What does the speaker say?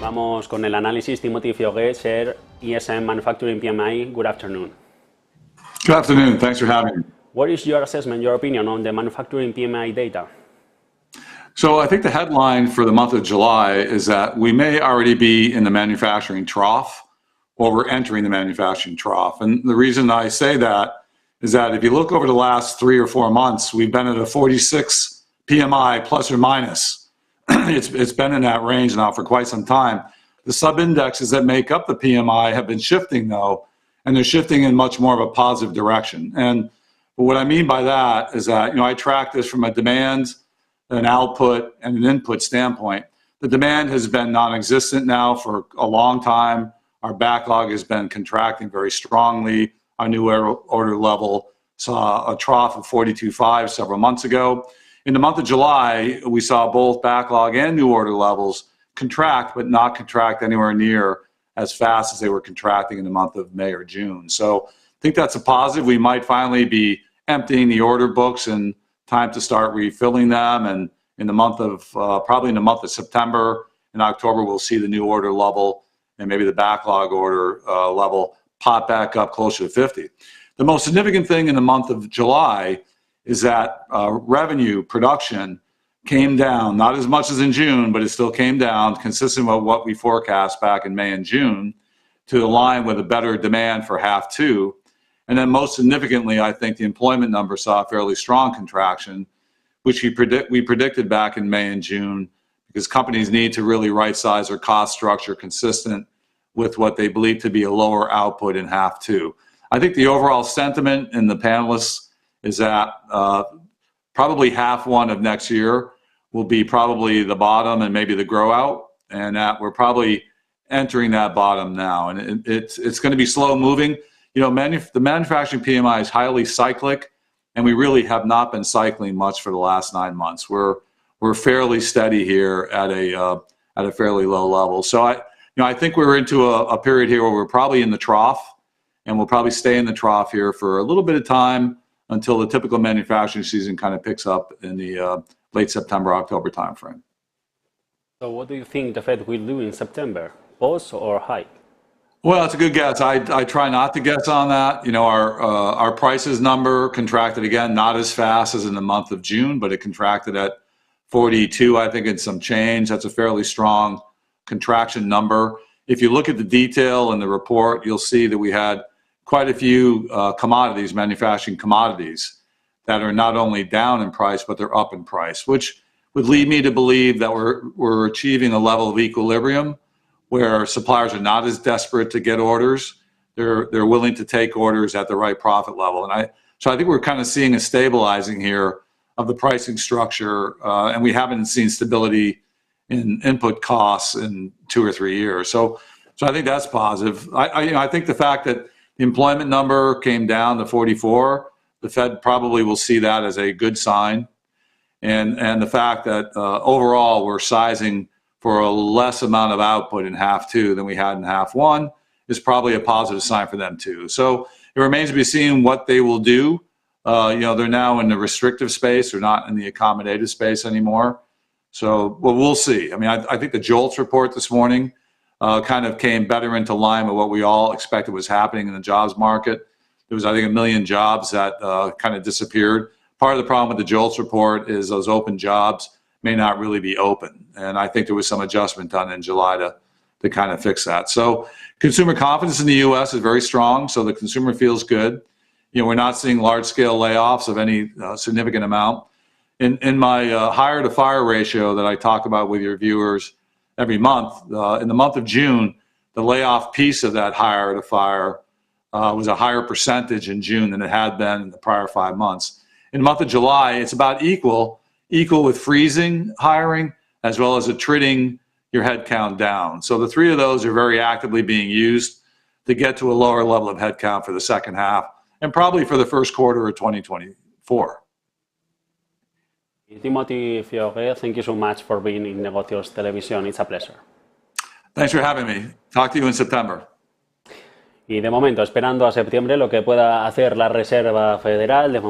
Vamos con el análisis. Timothy Fiore, Share ISM Manufacturing PMI. Good afternoon. Good afternoon. Thanks for having me. What is your assessment, your opinion on the manufacturing PMI data? So I think the headline for the month of July is that we may already be in the manufacturing trough, or we're entering the manufacturing trough. And the reason I say that is that if you look over the last 3 or 4 months, we've been at a 46 PMI plus or minus. It's been in that range now for quite some time. The sub-indexes that make up the PMI have been shifting though, and they're shifting in much more of a positive direction. And what I mean by that is that, I track this from a demand, an output, and an input standpoint. The demand has been non-existent now for a long time. Our backlog has been contracting very strongly. Our new order level saw a trough of 42.5 several months ago. In the month of July, we saw both backlog and new order levels contract, but not contract anywhere near as fast as they were contracting in the month of May or June. So I think that's a positive. We might finally be emptying the order books and time to start refilling them. And in the month of, probably in the month of September and October, we'll see the new order level and maybe the backlog order level pop back up closer to 50. The most significant thing in the month of July is that revenue production came down, not as much as in June, but it still came down, consistent with what we forecast back in May and June, to align with a better demand for half two. And then most significantly, I think the employment number saw a fairly strong contraction, which we predicted back in May and June, because companies need to really right-size their cost structure consistent with what they believe to be a lower output in half two. I think the overall sentiment in the panelists is that probably half one of next year will be probably the bottom and maybe the grow out, and that we're probably entering that bottom now. And it's going to be slow moving. The manufacturing PMI is highly cyclic, and we really have not been cycling much for the last 9 months. We're fairly steady here at a fairly low level. So I think we're into a period here where we're probably in the trough, and we'll probably stay in the trough here for a little bit of time until the typical manufacturing season kind of picks up in the late September, October timeframe. So what do you think the Fed will do in September? Pause or hike? Well, it's a good guess. I try not to guess on that. Our prices number contracted again, not as fast as in the month of June, but it contracted at 42, I think, and some change. That's a fairly strong contraction number. If you look at the detail in the report, you'll see that we had quite a few commodities, manufacturing commodities, that are not only down in price, but they're up in price, which would lead me to believe that we're achieving a level of equilibrium where suppliers are not as desperate to get orders. They're willing to take orders at the right profit level. So I think we're kind of seeing a stabilizing here of the pricing structure, and we haven't seen stability in input costs in 2 or 3 years. So I think that's positive. I think the fact that the employment number came down to 44, the Fed probably will see that as a good sign. And the fact that overall we're sizing for a less amount of output in half two than we had in half one is probably a positive sign for them too. So it remains to be seen what they will do. They're now in the restrictive space. They're not in the accommodative space anymore. So we'll see. I think the JOLTS report this morning kind of came better into line with what we all expected was happening in the jobs market. There was, I think, 1 million jobs that kind of disappeared. Part of the problem with the JOLTS report is those open jobs may not really be open. And I think there was some adjustment done in July to kind of fix that. So consumer confidence in the U.S. is very strong. So the consumer feels good. We're not seeing large-scale layoffs of any significant amount. In my hire to fire ratio that I talk about with your viewers every month, in the month of June, the layoff piece of that hire to fire was a higher percentage in June than it had been in the prior 5 months. In the month of July, it's about equal with freezing hiring as well as attriting your headcount down. So the 3 of those are very actively being used to get to a lower level of headcount for the second half and probably for the first quarter of 2024. Timothy Fiore, thank you so much for being in Negocios Televisión. It's a pleasure. Thanks for having me. Talk to you in September. Y de momento, esperando a septiembre lo que pueda hacer la Reserva Federal.